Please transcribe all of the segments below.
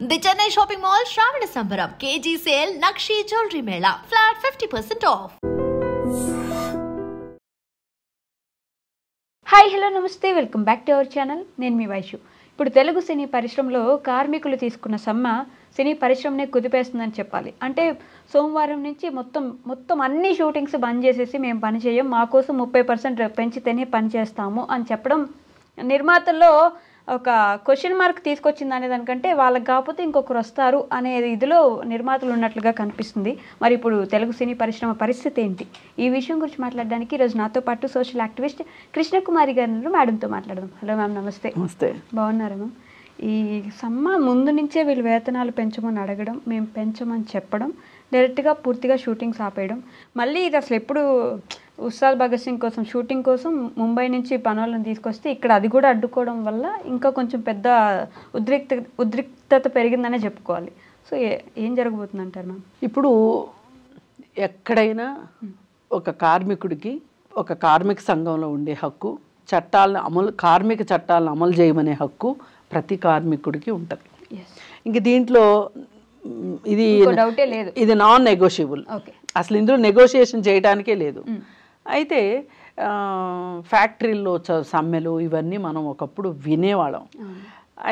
The Chennai Shopping Mall Shravana Sambaram KG Sale Nakshi Jewelry Mela Flat 50% off. Hi hello నమస్తే welcome back to our channel. నేను మీ వైషు. ఇప్పుడు తెలుగు సినీ పరిశ్రమలో కార్మికులు తీసుకున్న సమ్మె సినీ పరిశ్రమనే కుదిపేస్తుందని చెప్పాలి. అంటే సోమవారం నుంచి మొత్తం అన్ని షూటింగ్స్ బంద్ చేసేసి మేము పని చేయం, మా కోసం 30% పెంచితేనే పని చేస్తాము అని చెప్పడం నిర్మాతల్లో ఒక క్వశ్చన్ మార్క్ తీసుకొచ్చింది అనే దానికంటే వాళ్ళకి కాకపోతే ఇంకొకరు వస్తారు అనే ఇదిలో నిర్మాతలు ఉన్నట్లుగా కనిపిస్తుంది. మరి ఇప్పుడు తెలుగు సినీ పరిశ్రమ పరిస్థితి ఏంటి, ఈ విషయం గురించి మాట్లాడడానికి ఈరోజు నాతో పాటు సోషల్ యాక్టివిస్ట్ కృష్ణకుమారి గారు మేడంతో మాట్లాడదాం. హలో మ్యామ్, నమస్తే. నమస్తే. బాగున్నారా మ్యామ్? ఈ సమ్మ ముందు నుంచే వీళ్ళు వేతనాలు పెంచమని అడగడం, మేము పెంచమని చెప్పడం, డైరెక్ట్గా పూర్తిగా షూటింగ్స్ ఆపేయడం, మళ్ళీ ఇది అసలు ఎప్పుడు ఉస్తాద్ భగత్ సింగ్ కోసం షూటింగ్ కోసం ముంబై నుంచి పనులను తీసుకొస్తే ఇక్కడ అది కూడా అడ్డుకోవడం వల్ల ఇంకా కొంచెం పెద్ద ఉద్రిక్తత పెరిగిందనే చెప్పుకోవాలి. సో ఏం జరగబోతుంది అంటారు మ్యామ్? ఇప్పుడు ఎక్కడైనా ఒక కార్మికుడికి ఒక కార్మిక సంఘంలో ఉండే హక్కు, కార్మిక చట్టాలను అమలు చేయమనే హక్కు ప్రతి కార్మికుడికి ఉంటుంది. ఇంక దీంట్లో ఇది నాన్ నెగోషియబుల్. అసలు ఇందులో నెగోషియేషన్ చేయడానికే లేదు. అయితే ఫ్యాక్టరీల్లో సమ్మెలు ఇవన్నీ మనం ఒకప్పుడు వినేవాళ్ళం.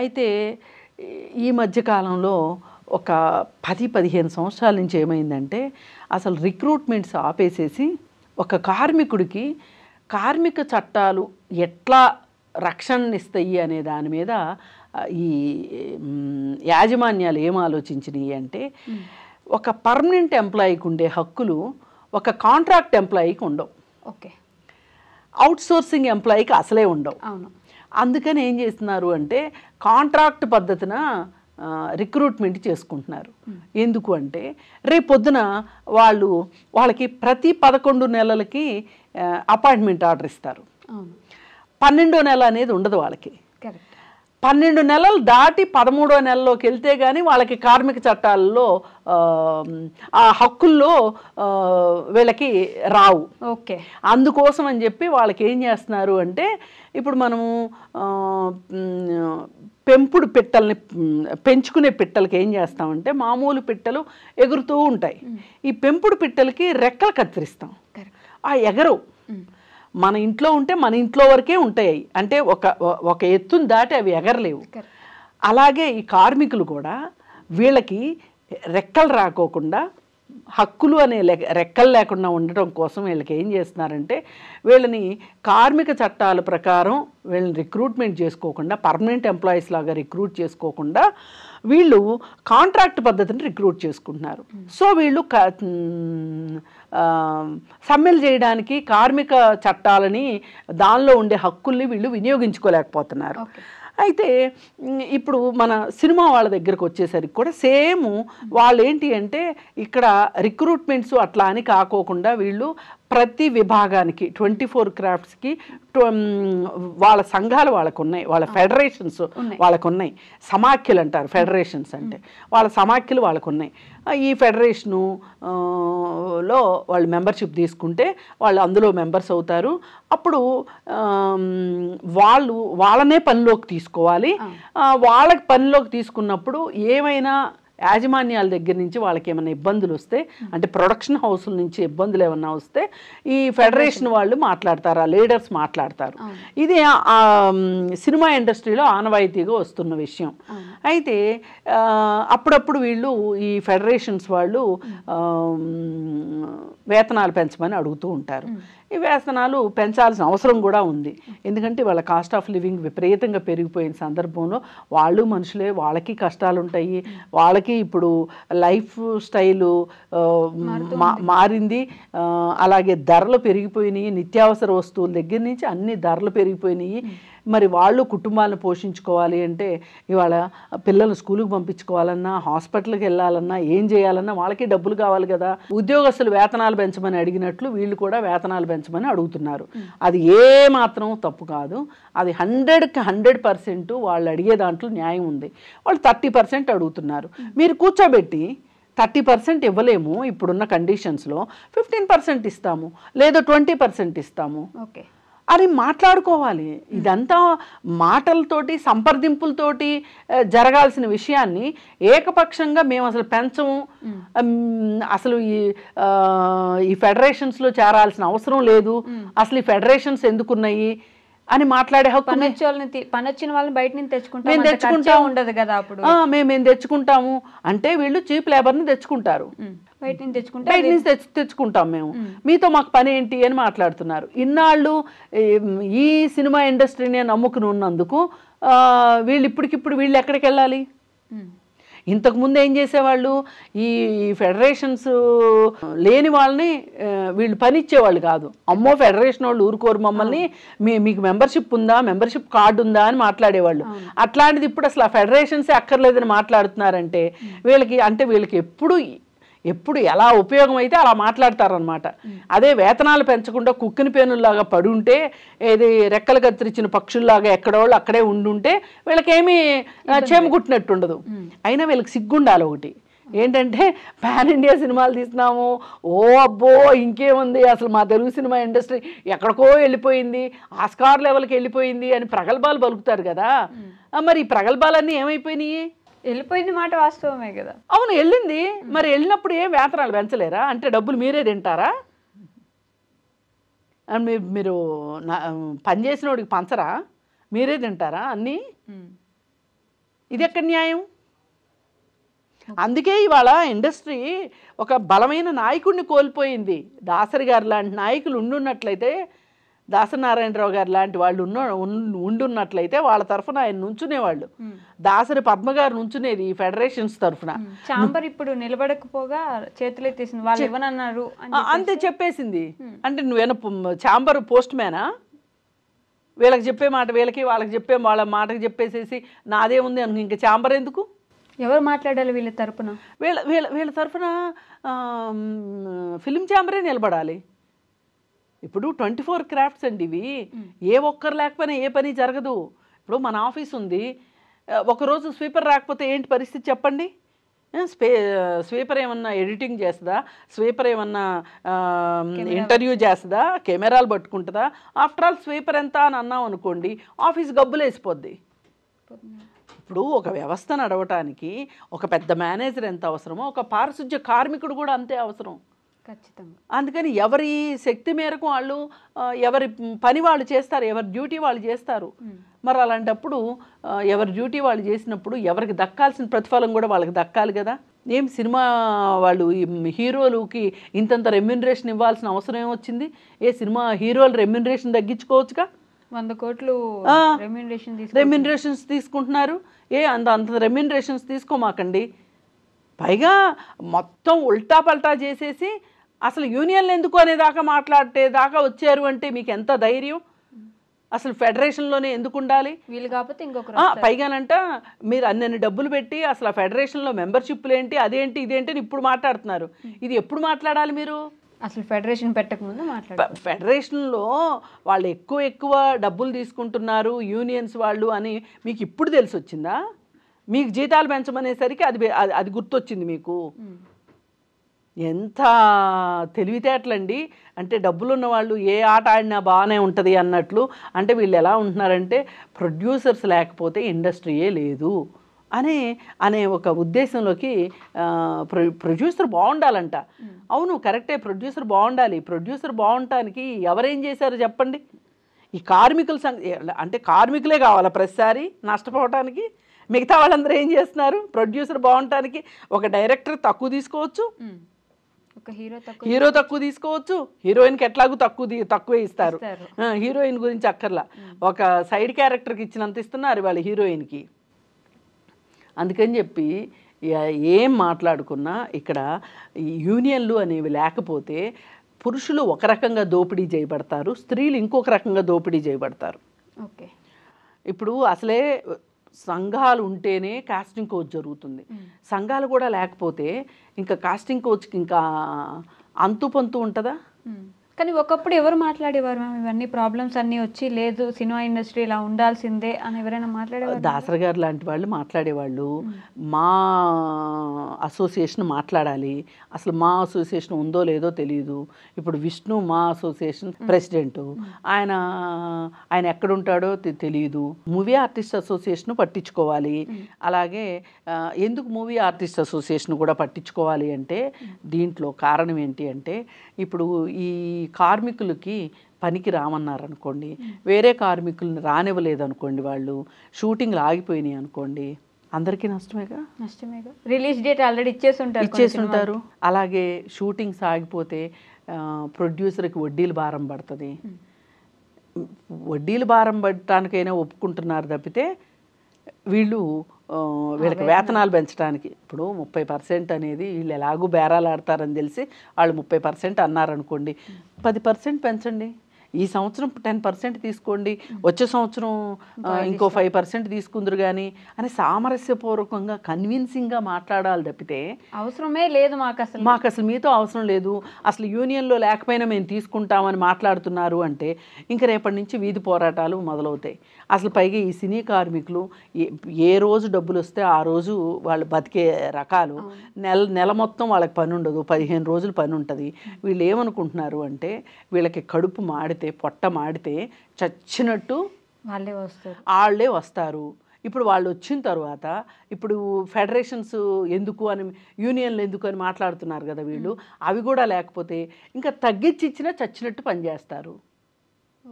అయితే ఈ మధ్యకాలంలో ఒక 10-15 సంవత్సరాల నుంచి ఏమైందంటే అసలు రిక్రూట్మెంట్స్ ఆపేసేసి ఒక కార్మికుడికి కార్మిక చట్టాలు ఎట్లా రక్షణనిస్తాయి అనే దాని మీద ఈ యాజమాన్యాలు ఏం ఆలోచించినాయి అంటే ఒక పర్మనెంట్ ఎంప్లాయీకి ఉండే హక్కులు ఒక కాంట్రాక్ట్ ఎంప్లాయీకి ఉండవు. ఓకే. అవుట్సోర్సింగ్ ఎంప్లాయీకి అసలే ఉండవు. అందుకని ఏం చేస్తున్నారు అంటే కాంట్రాక్ట్ పద్ధతిన రిక్రూట్మెంట్ చేసుకుంటున్నారు. ఎందుకు అంటే రేపు పొద్దున వాళ్ళకి ప్రతి 11 నెలలకి అపాయింట్మెంట్ ఆర్డర్ ఇస్తారు. 12వ నెల అనేది ఉండదు వాళ్ళకి. 12 నెలలు దాటి 13వ నెలలోకి వెళ్తే కానీ వాళ్ళకి కార్మిక చట్టాల్లో ఆ హక్కుల్లో వీళ్ళకి రావు. ఓకే. అందుకోసం అని చెప్పి వాళ్ళకి ఏం చేస్తున్నారు అంటే ఇప్పుడు మనము పెంపుడు పిట్టల్ని పెంచుకునే పిట్టలకి ఏం చేస్తామంటే మామూలు పిట్టలు ఎగురుతూ ఉంటాయి. ఈ పెంపుడు పిట్టలకి రెక్కలు కత్తిరిస్తాం, ఆ ఎగరవు. మన ఇంట్లో ఉంటే మన ఇంట్లో వరకే ఉంటాయి, అంటే ఒక ఎత్తుని దాటి అవి ఎగరలేవు. అలాగే ఈ కార్మికులు కూడా వీళ్ళకి రెక్కలు రాకోకుండా హక్కులు అనే రెక్కలు లేకుండా ఉండటం కోసం వీళ్ళకి ఏం చేస్తున్నారంటే వీళ్ళని కార్మిక చట్టాల ప్రకారం వీళ్ళని రిక్రూట్మెంట్ చేసుకోకుండా పర్మనెంట్ ఎంప్లాయీస్ లాగా రిక్రూట్ చేసుకోకుండా వీళ్ళు కాంట్రాక్ట్ పద్ధతిని రిక్రూట్ చేసుకుంటున్నారు. సో వీళ్ళు సమ్మెలు చేయడానికి కార్మిక చట్టాలని దానిలో ఉండే హక్కుల్ని వీళ్ళు వినియోగించుకోలేకపోతున్నారు. అయితే ఇప్పుడు మన సినిమా వాళ్ళ దగ్గరకు వచ్చేసరికి కూడా సేమ్ వాళ్ళు ఏంటి అంటే ఇక్కడ రిక్రూట్మెంట్స్ అట్లా అని కాకోకుండా వీళ్ళు ప్రతి విభాగానికి 24 క్రాఫ్ట్స్కి వాళ్ళ సంఘాలు వాళ్ళకు ఉన్నాయి, వాళ్ళ ఫెడరేషన్స్ వాళ్ళకు ఉన్నాయి. సమాఖ్యలు అంటారు ఫెడరేషన్స్ అంటే, వాళ్ళ సమాఖ్యలు వాళ్ళకు ఉన్నాయి. ఈ ఫెడరేషను లో వాళ్ళు మెంబర్షిప్ తీసుకుంటే వాళ్ళు అందులో మెంబర్స్ అవుతారు. అప్పుడు వాళ్ళనే పనిలోకి తీసుకోవాలి. వాళ్ళకి పనిలోకి తీసుకున్నప్పుడు ఏమైనా యాజమాన్యాల దగ్గర నుంచి వాళ్ళకి ఏమైనా ఇబ్బందులు వస్తే, అంటే ప్రొడక్షన్ హౌస్ల నుంచి ఇబ్బందులు ఏమన్నా వస్తే ఈ ఫెడరేషన్ వాళ్ళు మాట్లాడతారు, ఆ లీడర్స్ మాట్లాడతారు. ఇది సినిమా ఇండస్ట్రీలో ఆనవాయితీగా వస్తున్న విషయం. అయితే అప్పుడప్పుడు వీళ్ళు ఈ ఫెడరేషన్స్ వాళ్ళు వేతనాలు పెంచమని అడుగుతూ ఉంటారు. ఈ వేతనాలు పెంచాల్సిన అవసరం కూడా ఉంది. ఎందుకంటే వాళ్ళ కాస్ట్ ఆఫ్ లివింగ్ విపరీతంగా పెరిగిపోయిన సందర్భంలో వాళ్ళు మనుషులే, వాళ్ళకి కష్టాలు ఉంటాయి. వాళ్ళకి ఇప్పుడు లైఫ్ స్టైలు మారింది. అలాగే ధరలు పెరిగిపోయినాయి, నిత్యావసర వస్తువుల దగ్గర నుంచి అన్ని ధరలు పెరిగిపోయినాయి. మరి వాళ్ళు కుటుంబాలను పోషించుకోవాలి అంటే ఇవాళ పిల్లలు స్కూలుకి పంపించుకోవాలన్నా, హాస్పిటల్కి వెళ్ళాలన్నా, ఏం చేయాలన్నా వాళ్ళకి డబ్బులు కావాలి కదా. ఉద్యోగస్తులు వేతనాలు పెంచమని అడిగినట్లు వీళ్ళు కూడా వేతనాలు పెంచమని అడుగుతున్నారు. అది ఏ మాత్రం తప్పు కాదు. అది 100కి 100% వాళ్ళు అడిగే దాంట్లో న్యాయం ఉంది. వాళ్ళు 30% అడుగుతున్నారు. మీరు కూర్చోబెట్టి 30% ఇవ్వలేము ఇప్పుడున్న కండిషన్స్లో, 15% ఇస్తాము, లేదా 20% ఇస్తాము. ఓకే. అని మాట్లాడుకోవాలి. ఇదంతా మాటలతోటి సంప్రదింపులతోటి జరగాల్సిన విషయాన్ని ఏకపక్షంగా మేము అసలు పెంచము, అసలు ఈ ఫెడరేషన్స్లో చేరాల్సిన అవసరం లేదు, అసలు ఈ ఫెడరేషన్స్ ఎందుకున్నాయి అని మాట్లాడే హక్కు పనొచ్చిన వాళ్ళని బయట నుంచి తెచ్చుకుంటాం ఉండదు కదా. అప్పుడు మేము తెచ్చుకుంటాము అంటే వీళ్ళు చీప్ లేబర్ని తెచ్చుకుంటారు, బయట నుంచి తెచ్చుకుంటాం మేము, మీతో మాకు పని ఏంటి అని మాట్లాడుతున్నారు. ఇన్నాళ్ళు ఈ సినిమా ఇండస్ట్రీని నమ్ముకుని ఉన్నందుకు వీళ్ళు ఇప్పటికిప్పుడు వీళ్ళు ఎక్కడికి వెళ్ళాలి? ఇంతకుముందు ఏం చేసేవాళ్ళు, ఈ ఫెడరేషన్స్ లేని వాళ్ళని వీళ్ళు పని ఇచ్చేవాళ్ళు కాదు. అమ్మో ఫెడరేషన్ వాళ్ళు ఊరుకోరు మమ్మల్ని, మీకు మెంబర్షిప్ ఉందా, మెంబర్షిప్ కార్డు ఉందా అని మాట్లాడేవాళ్ళు. అట్లాంటిది ఇప్పుడు అసలు ఆ ఫెడరేషన్సే అక్కర్లేదని మాట్లాడుతున్నారంటే వీళ్ళకి ఎప్పుడు ఎలా ఉపయోగం అయితే అలా మాట్లాడతారనమాట. అదే వేతనాలు పెంచకుండా కుక్కిన పేనుల్లాగా పడుంటే, ఏది రెక్కలు కత్తిరించిన పక్షుల్లాగా ఎక్కడోళ్ళు అక్కడే ఉండుంటే వీళ్ళకేమీ చేమగుట్టినట్టు ఉండదు. అయినా వీళ్ళకి సిగ్గుండాలి ఒకటి, ఏంటంటే పాన్ ఇండియా సినిమాలు తీస్తున్నాము, ఓ అబ్బో ఇంకేముంది, అసలు మా తెలుగు సినిమా ఇండస్ట్రీ ఎక్కడికో వెళ్ళిపోయింది, ఆస్కార్ లెవెల్కి వెళ్ళిపోయింది అని ప్రగల్భాలు పలుకుతారు కదా. మరి ఈ ప్రగల్భాలన్నీ ఏమైపోయినాయి? వెళ్ళిపోయింది మాట వాస్తవమే కదా. అవును వెళ్ళింది, మరి వెళ్ళినప్పుడు ఏం వేతనాలు పెంచలేరా? అంటే డబ్బులు మీరే తింటారా? మీరు పనిచేసిన వాడికి పంచరా? మీరే తింటారా అన్నీ? ఇది ఎక్కడ న్యాయం? అందుకే ఇవాళ ఇండస్ట్రీ ఒక బలమైన నాయకుడిని కోల్పోయింది. దాసరి గారు లాంటి నాయకులు ఉండున్నట్లయితే, దాసనారాయణరావు గారు లాంటి వాళ్ళు ఉండున్నట్లయితే వాళ్ళ తరఫున ఆయన నుంచునేవాళ్ళు. దాసరి పద్మ గారు నుంచునేది ఈ ఫెడరేషన్స్ తరఫున. చాంబర్ ఇప్పుడు నిలబడకపోగా చేతులు ఎత్తేసింది, వాళ్ళు ఇవ్వనన్నారు అంతే చెప్పేసింది. అంటే నువ్వేనా చాంబర్ పోస్ట్ మ్యానా? వీళ్ళకి చెప్పే మాట వీళ్ళకి, వాళ్ళకి చెప్పే వాళ్ళ మాటకి చెప్పేసేసి నాదే ఉంది అనుకో, ఇంకా చాంబర్ ఎందుకు? ఎవరు మాట్లాడాలి వీళ్ళ తరఫున? వీళ్ళ తరఫున ఫిలిం చాంబరే నిలబడాలి. ఇప్పుడు 24 క్రాఫ్ట్స్ అండి ఇవి, ఏ ఒక్కరు లేకపోయినా ఏ పని జరగదు. ఇప్పుడు మన ఆఫీస్ ఉంది, ఒకరోజు స్వీపర్ రాకపోతే ఏంటి పరిస్థితి చెప్పండి? స్వీపర్ ఏమన్నా ఎడిటింగ్ చేస్తుందా? స్వీపర్ ఏమన్నా ఇంటర్వ్యూ చేస్తుందా? కెమెరాలు పట్టుకుంటుందా? ఆఫ్టర్ ఆల్ స్వీపర్ ఎంత అని అన్నాం అనుకోండి, ఆఫీస్ గబ్బులు వేసిపోద్ది. ఇప్పుడు ఒక వ్యవస్థ నడవటానికి ఒక పెద్ద మేనేజర్ ఎంత అవసరమో ఒక పారిశుధ్య కార్మికుడు కూడా అంతే అవసరం. ఖచ్చితంగా. అందుకని ఎవరి శక్తి మేరకు వాళ్ళు ఎవరి పని వాళ్ళు చేస్తారు, ఎవరి డ్యూటీ వాళ్ళు చేస్తారు. మరి అలాంటప్పుడు ఎవరి డ్యూటీ వాళ్ళు చేసినప్పుడు ఎవరికి దక్కాల్సిన ప్రతిఫలం కూడా వాళ్ళకి దక్కాలి కదా. ఏం సినిమా వాళ్ళు హీరోలకి ఇంతంత రెమ్యూనరేషన్ ఇవ్వాల్సిన అవసరం ఏమొచ్చింది? ఏ సినిమా హీరోలు రెమ్యూనరేషన్ తగ్గించుకోవచ్చుగా? 100 కోట్లు రెమ్యూనరేషన్స్ తీసుకుంటున్నారు. అంత రెమ్యూనరేషన్స్ తీసుకోమాకండి. పైగా మొత్తం ఉల్టా పల్టా చేసేసి అసలు యూనియన్లు ఎందుకు అనేదాకా మాట్లాడేదాకా వచ్చారు అంటే మీకు ఎంత ధైర్యం? అసలు ఫెడరేషన్లోనే ఎందుకు ఉండాలి? వీళ్ళు కాకపోతే ఇంకొకరు. పైగానంట మీరు అన్ని డబ్బులు పెట్టి అసలు ఆ ఫెడరేషన్లో మెంబర్షిప్లు ఏంటి, అదేంటి ఇదేంటి అని ఇప్పుడు మాట్లాడుతున్నారు. ఇది ఎప్పుడు మాట్లాడాలి మీరు? అసలు ఫెడరేషన్ పెట్టకముందు మాట్లాడాలి. ఫెడరేషన్లో వాళ్ళు ఎక్కువ డబ్బులు తీసుకుంటున్నారు యూనియన్స్ వాళ్ళు అని మీకు ఇప్పుడు తెలిసి వచ్చిందా? మీకు జీతాలు పెంచమనేసరికి అది గుర్తొచ్చింది మీకు. ఎంత తెలివితేటలండి. అంటే డబ్బులున్న వాళ్ళు ఏ ఆట ఆడినా బాగానే ఉంటుంది అన్నట్లు. అంటే వీళ్ళు ఎలా ఉంటున్నారంటే ప్రొడ్యూసర్స్ లేకపోతే ఇండస్ట్రీయే లేదు అనే ఒక ఉద్దేశంలోకి ప్రొడ్యూసర్ బాగుండాలంట. అవును కరెక్టే, ప్రొడ్యూసర్ బాగుండాలి. ప్రొడ్యూసర్ బాగుండటానికి ఎవరేం చేశారో చెప్పండి. ఈ కార్మికుల అంటే కార్మికులే కావాలా ప్రతిసారి నష్టపోవటానికి? మిగతా వాళ్ళందరూ ఏం చేస్తున్నారు? ప్రొడ్యూసర్ బాగుండటానికి ఒక డైరెక్టర్ తక్కువ తీసుకోవచ్చు, ఒక హీరో తక్కువ తీసుకోవచ్చు, హీరోయిన్కి ఎట్లాగూ తక్కువే ఇస్తారు. హీరోయిన్ గురించి అక్కర్లా, ఒక సైడ్ క్యారెక్టర్కి ఇచ్చినంత ఇస్తున్నారు వాళ్ళ హీరోయిన్కి. అందుకని చెప్పి ఏం మాట్లాడుకున్నా ఇక్కడ యూనియన్లు అనేవి లేకపోతే పురుషులు ఒక రకంగా దోపిడీ చేయబడతారు, స్త్రీలు ఇంకొక రకంగా దోపిడీ చేయబడతారు. ఓకే, ఇప్పుడు అసలే సంఘాలు ఉంటేనే కాస్టింగ్ కోచ్ జరుగుతుంది. సంఘాలు కూడా లేకపోతే ఇంకా కాస్టింగ్ కోచ్కి ఇంకా అంతు పొంతు ఉంటుందా? కానీ ఒకప్పుడు ఎవరు మాట్లాడేవారు మ్యామ్ ఇవన్నీ ప్రాబ్లమ్స్ అన్నీ వచ్చి లేదు సినిమా ఇండస్ట్రీ ఇలా ఉండాల్సిందే అని ఎవరైనా మాట్లాడేవారు? దాసరి గారు లాంటి వాళ్ళు మాట్లాడేవాళ్ళు. మా అసోసియేషన్ మాట్లాడాలి, అసలు మా అసోసియేషన్ ఉందో లేదో తెలియదు. ఇప్పుడు విష్ణు మా అసోసియేషన్ ప్రెసిడెంట్, ఆయన ఆయన ఎక్కడుంటాడో తెలియదు. మూవీ ఆర్టిస్ట్ అసోసియేషన్ పట్టించుకోవాలి. అలాగే ఎందుకు మూవీ ఆర్టిస్ట్ అసోసియేషన్ కూడా పట్టించుకోవాలి అంటే దీంట్లో కారణం ఏంటి అంటే ఇప్పుడు ఈ కార్మికులకి పనికి రామన్నారనుకోండి, వేరే కార్మికులను రానివ్వలేదు అనుకోండి, వాళ్ళు షూటింగ్లు ఆగిపోయినాయి అనుకోండి, అందరికీ నష్టమేగా. రిలీజ్ డేట్ ఆల్రెడీ ఇచ్చేస్తుంటారు. అలాగే షూటింగ్స్ ఆగిపోతే ప్రొడ్యూసర్కి వడ్డీలు భారం పడుతుంది. వడ్డీలు భారం పడటానికైనా ఒప్పుకుంటున్నారు తప్పితే వీళ్ళకి వేతనాలు పెంచడానికి ఇప్పుడు 30% అనేది వీళ్ళు ఎలాగూ బేరాలు ఆడతారని తెలిసి వాళ్ళు 30% అన్నారనుకోండి, 10% పెంచండి. ఈ సంవత్సరం 10% తీసుకోండి, వచ్చే సంవత్సరం ఇంకో 5% తీసుకుందరు కానీ అని సామరస్యపూర్వకంగా కన్విన్సింగ్గా మాట్లాడాలి తప్పితే అవసరమే లేదు మాకు అసలు మీతో అవసరం లేదు, అసలు యూనియన్లో లేకపోయినా మేము తీసుకుంటామని మాట్లాడుతున్నారు అంటే ఇంక రేపటి నుంచి వీధి పోరాటాలు మొదలవుతాయి. అసలు పైగా ఈ సినీ కార్మికులు ఏ రోజు డబ్బులు వస్తే ఆ రోజు వాళ్ళు బతికే రకాలు. నెల మొత్తం వాళ్ళకి పని ఉండదు, 15 రోజులు పని ఉంటుంది. వీళ్ళు ఏమనుకుంటున్నారు అంటే వీళ్ళకి కడుపు మాడితే పొట్ట మాడితే చచ్చినట్టు వాళ్ళే వస్తారు. ఇప్పుడు వాళ్ళు వచ్చిన తర్వాత ఇప్పుడు ఫెడరేషన్స్ ఎందుకు అని, యూనియన్లు ఎందుకు అని మాట్లాడుతున్నారు కదా వీళ్ళు. అవి కూడా లేకపోతే ఇంకా తగ్గించి ఇచ్చినా చచ్చినట్టు పనిచేస్తారు.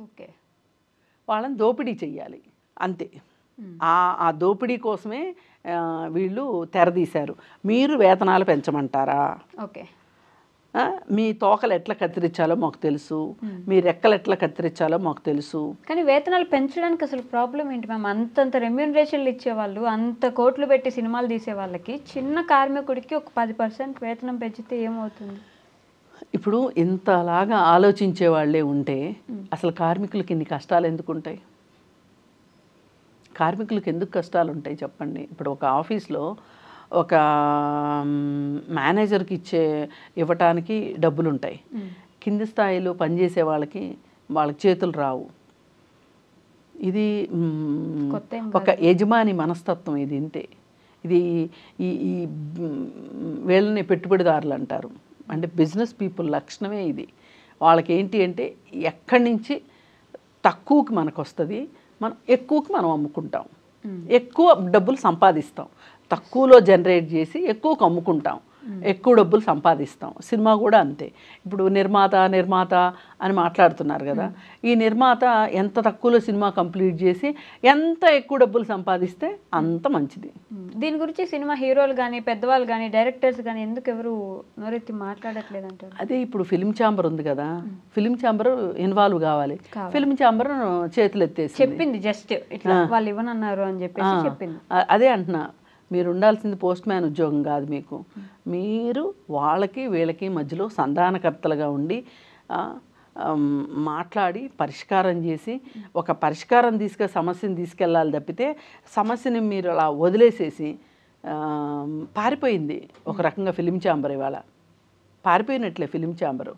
ఓకే, వాళ్ళని దోపిడీ చెయ్యాలి అంతే. ఆ దోపిడీ కోసమే వీళ్ళు తెరదీశారు. మీరు వేతనాలు పెంచమంటారా? ఓకే, మీ తోకలు ఎట్లా కత్తిరించాలో మాకు తెలుసు, మీ రెక్కలు ఎట్లా కత్తిరించాలో మాకు తెలుసు. కానీ వేతనాలు పెంచడానికి అసలు ప్రాబ్లం ఏంటి మ్యామ్? అంతంత రెమ్యూనరేషన్లు ఇచ్చేవాళ్ళు, అంత కోట్లు పెట్టి సినిమాలు తీసే వాళ్ళకి చిన్న కార్మికుడికి ఒక 10% వేతనం పెంచితే ఏమవుతుంది? ఇప్పుడు ఇంతలాగా ఆలోచించే వాళ్ళే ఉంటే అసలు కార్మికులకి ఇన్ని కష్టాలు ఎందుకు ఉంటాయి? కార్మికులకు ఎందుకు కష్టాలు ఉంటాయి చెప్పండి. ఇప్పుడు ఒక ఆఫీస్లో ఒక మేనేజర్కి ఇవ్వటానికి డబ్బులు ఉంటాయి, కింది స్థాయిలో పనిచేసే వాళ్ళకి చేతులు రావు. ఇది ఒక యజమాని మనస్తత్వం. ఇది ఇంతే. ఇది ఈ వీళ్ళని పెట్టుబడిదారులు అంటారు. అంటే బిజినెస్ పీపుల్ లక్షణమే ఇది. వాళ్ళకి ఏంటి అంటే ఎక్కడి నుంచి తక్కువకి మనకు వస్తుంది, మనం ఎక్కువకి మనం అమ్ముకుంటాం, ఎక్కువ డబ్బులు సంపాదిస్తాం, తక్కువలో జనరేట్ చేసి ఎక్కువకు అమ్ముకుంటాం, ఎక్కువ డబ్బులు సంపాదిస్తాం. సినిమా కూడా అంతే. ఇప్పుడు నిర్మాత అని మాట్లాడుతున్నారు కదా, ఈ నిర్మాత ఎంత తక్కువలో సినిమా కంప్లీట్ చేసి ఎంత ఎక్కువ డబ్బులు సంపాదిస్తే అంత మంచిది. దీని గురించి సినిమా హీరోలు కానీ పెద్దవాళ్ళు కానీ డైరెక్టర్స్ కానీ ఎందుకు ఎవరు నోరెత్తి మాట్లాడట్లేదు అంటారు? అదే ఇప్పుడు ఫిలిం ఛాంబర్ ఉంది కదా, ఫిలిం ఛాంబర్ ఇన్వాల్వ్ కావాలి. ఫిలిం ఛాంబర్ చేతులు ఎత్తేసి చెప్పింది, జస్ట్ ఇట్లా వాళ్ళు ఇవ్వనన్నారు అని చెప్పేసి చెప్పింది. అదే అంటున్నా, మీరు ఉండాల్సింది పోస్ట్ మ్యాన్ ఉద్యోగం కాదు మీకు. మీరు వాళ్ళకి వీళ్ళకి మధ్యలో సంధానకర్తలుగా ఉండి మాట్లాడి పరిష్కారం చేసి ఒక పరిష్కారం సమస్యను తీసుకెళ్ళాలి తప్పితే సమస్యని మీరు అలా వదిలేసేసి పారిపోయింది ఒక రకంగా ఫిలిం ఛాంబర్. ఇవాళ పారిపోయినట్లే ఫిలిం ఛాంబరు.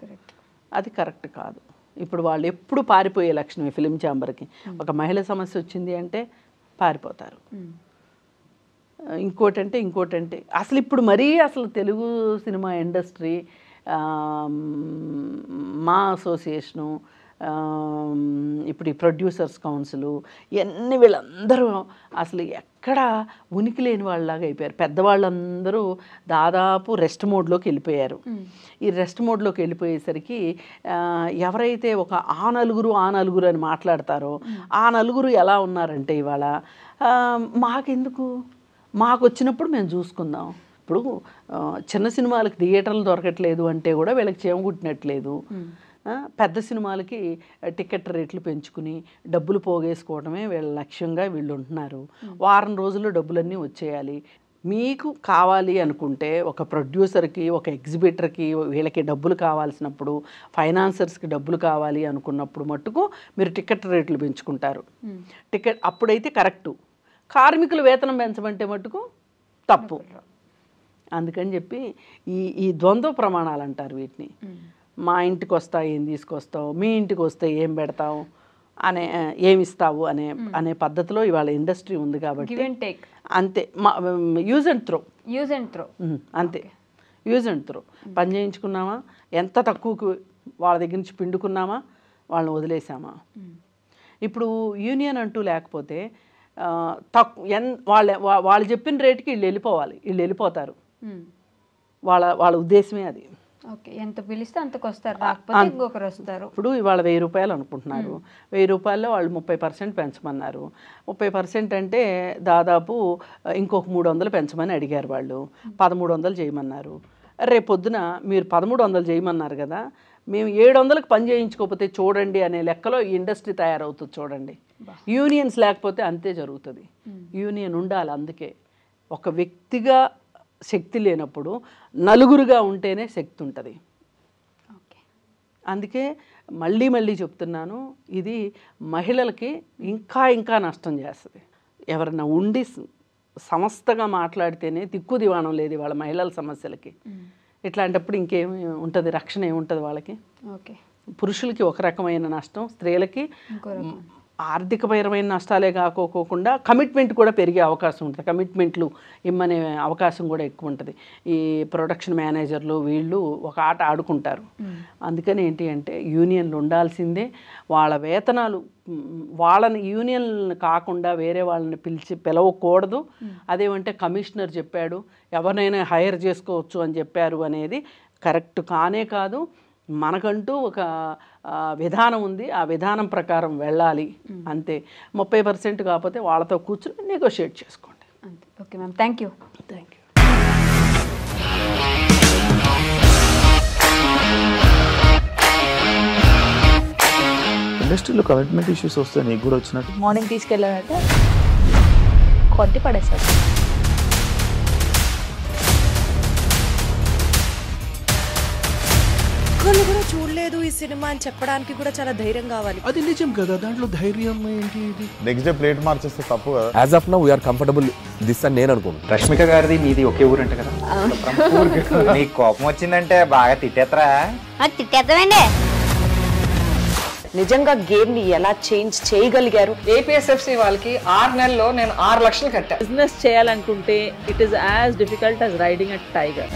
అది కరెక్ట్ కాదు. ఇప్పుడు వాళ్ళు ఎప్పుడు పారిపోయే లక్షణమే ఫిలిం ఛాంబర్కి. ఒక మహిళ సమస్య వచ్చింది అంటే పారిపోతారు. ఇంకోటంటే అసలు ఇప్పుడు మరీ అసలు తెలుగు సినిమా ఇండస్ట్రీ, మా అసోసియేషను, ఇప్పుడు ఈ ప్రొడ్యూసర్స్ కౌన్సిల్, ఇవన్నీ వీళ్ళందరూ అసలు ఎక్కడ ఉనికి లేని వాళ్ళలాగా అయిపోయారు. పెద్దవాళ్ళందరూ దాదాపు రెస్ట్ మోడ్లోకి వెళ్ళిపోయారు. ఈ రెస్ట్ మోడ్లోకి వెళ్ళిపోయేసరికి ఎవరైతే ఒక ఆ నలుగురు అని మాట్లాడతారో ఆ నలుగురు ఎలా ఉన్నారంటే ఇవాళ మాకెందుకు, మాకు వచ్చినప్పుడు మేము చూసుకుందాం. ఇప్పుడు చిన్న సినిమాలకి థియేటర్లు దొరకట్లేదు అంటే కూడా వీళ్ళకి చేమగుట్టినట్లేదు. పెద్ద సినిమాలకి టికెట్ రేట్లు పెంచుకుని డబ్బులు పోగేసుకోవడమే వీళ్ళ లక్ష్యంగా వీళ్ళు ఉంటున్నారు. వారం రోజుల్లో డబ్బులన్నీ వచ్చేయాలి. మీకు కావాలి అనుకుంటే ఒక ప్రొడ్యూసర్కి, ఒక ఎగ్జిబిటర్కి వీళ్ళకి డబ్బులు కావాల్సినప్పుడు, ఫైనాన్సర్స్కి డబ్బులు కావాలి అనుకున్నప్పుడు మట్టుకు మీరు టికెట్ రేట్లు పెంచుకుంటారు. అప్పుడైతే కరెక్టు. కార్మికులు వేతనం పెంచమంటే మట్టుకు తప్పు. అందుకని చెప్పి ఈ ద్వంద్వ ప్రమాణాలు అంటారు వీటిని. మా ఇంటికి వస్తా ఏం తీసుకొస్తావు, మీ ఇంటికి వస్తే ఏం పెడతావు అనే, ఏమి ఇస్తావు అనే పద్ధతిలో ఇవాళ ఇండస్ట్రీ ఉంది కాబట్టి అంతే. యూజ్ అండ్ త్రో అంతే. Use and throw. పని చేయించుకున్నామా, ఎంత తక్కువకు వాళ్ళ దగ్గర నుంచి పిండుకున్నామా, వాళ్ళని వదిలేసామా. ఇప్పుడు యూనియన్ అంటూ లేకపోతే వాళ్ళు చెప్పిన రేటుకి వీళ్ళు వెళ్ళిపోతారు. వాళ్ళ ఉద్దేశమే అది. ఎంత పిలిస్తే అంతకు వస్తారు, రాకపోతే ఇంకొకరు వస్తారు. ఇప్పుడు ఇవాళ 1000 రూపాయలు అనుకుంటున్నారు, 1000 రూపాయల్లో వాళ్ళు 30% పెంచమన్నారు. 30% అంటే దాదాపు ఇంకొక 300 పెంచమని అడిగారు వాళ్ళు. 1300 చేయమన్నారు. రేపొద్దున మీరు 1300 చేయమన్నారు కదా, మేము 700కి పని చేయించుకోకపోతే చూడండి అనే లెక్కలో ఈ ఇండస్ట్రీ తయారవుతుంది. చూడండి, యూనియన్స్ లేకపోతే అంతే జరుగుతుంది. యూనియన్ ఉండాలి. అందుకే ఒక వ్యక్తిగా శక్తి లేనప్పుడు నలుగురుగా ఉంటేనే శక్తి ఉంటుంది. అందుకే మళ్ళీ చెప్తున్నాను, ఇది మహిళలకి ఇంకా నష్టం చేస్తుంది. ఎవరన్నా ఉండి సమస్తగా మాట్లాడితేనే దిక్కు దివాణం లేదు వాళ్ళ మహిళల సమస్యలకి. ఇట్లాంటప్పుడు ఇంకేమి ఉంటుంది, రక్షణ ఏముంటుంది వాళ్ళకి. పురుషులకి ఒక రకమైన నష్టం, స్త్రీలకి ఆర్థికపరమైన నష్టాలే కాకోకుండా కమిట్మెంట్ కూడా పెరిగే అవకాశం ఉంటుంది. కమిట్మెంట్లు ఇమ్మనే అవకాశం కూడా ఎక్కువ ఉంటుంది. ఈ ప్రొడక్షన్ మేనేజర్లు వీళ్ళు ఒక ఆట ఆడుకుంటారు. అందుకని ఏంటి అంటే యూనియన్లు ఉండాల్సిందే. వాళ్ళ వేతనాలు వాళ్ళని యూనియన్ కాకుండా వేరే వాళ్ళని పిలవకూడదు. అదేమంటే కమిషనర్ చెప్పాడు, ఎవరినైనా హైర్ చేసుకోవచ్చు అని చెప్పారు అనేది కరెక్ట్ కానే కాదు. మనకంటూ ఒక విధానం ఉంది, ఆ విధానం ప్రకారం వెళ్ళాలి అంతే. 30% కాకపోతే వాళ్ళతో కూర్చొని నెగోషియేట్ చేసుకోండి. Okay ma'am, thank you. ఇండస్ట్రీలో కమిట్మెంట్ ఇష్యూస్ వస్తే నీకు కూడా వచ్చినట్టు? మార్నింగ్ తీసుకెళ్ళాడంటే కొట్టి పడేస్తాడు. ఒక్కళ్ళు కూడా చూడలేదు ఈ సినిమా అని చెప్పడానికి కూడా చాలా ధైర్యం కావాలి. అది నిజం కదా, దాంట్లో ధైర్యం ఏంటి? ఇది నెక్స్ట్ డే ప్లేట్ మార్చేస్తే తప్పు కదా. As of now we are comfortable this అని నేను అనుకుంటున్నాను. రష్మిక గారిది మీది ఒకే ఊరంట కదా? నీకు కోపం వచ్చిందంటే బాగా తిట్టేత్తరా? తిట్టేద్దామండి. నిజంగా గేమ్ ని ఎలా చేంజ్ చేయగలిగారు? ఏపీఎస్ఎఫ్సి వాళ్ళకి 6 నెలల్లో నేను 6 లక్షలు కట్టా. బిజినెస్ చేయాలనుకుంటే it is as difficult as riding a tiger.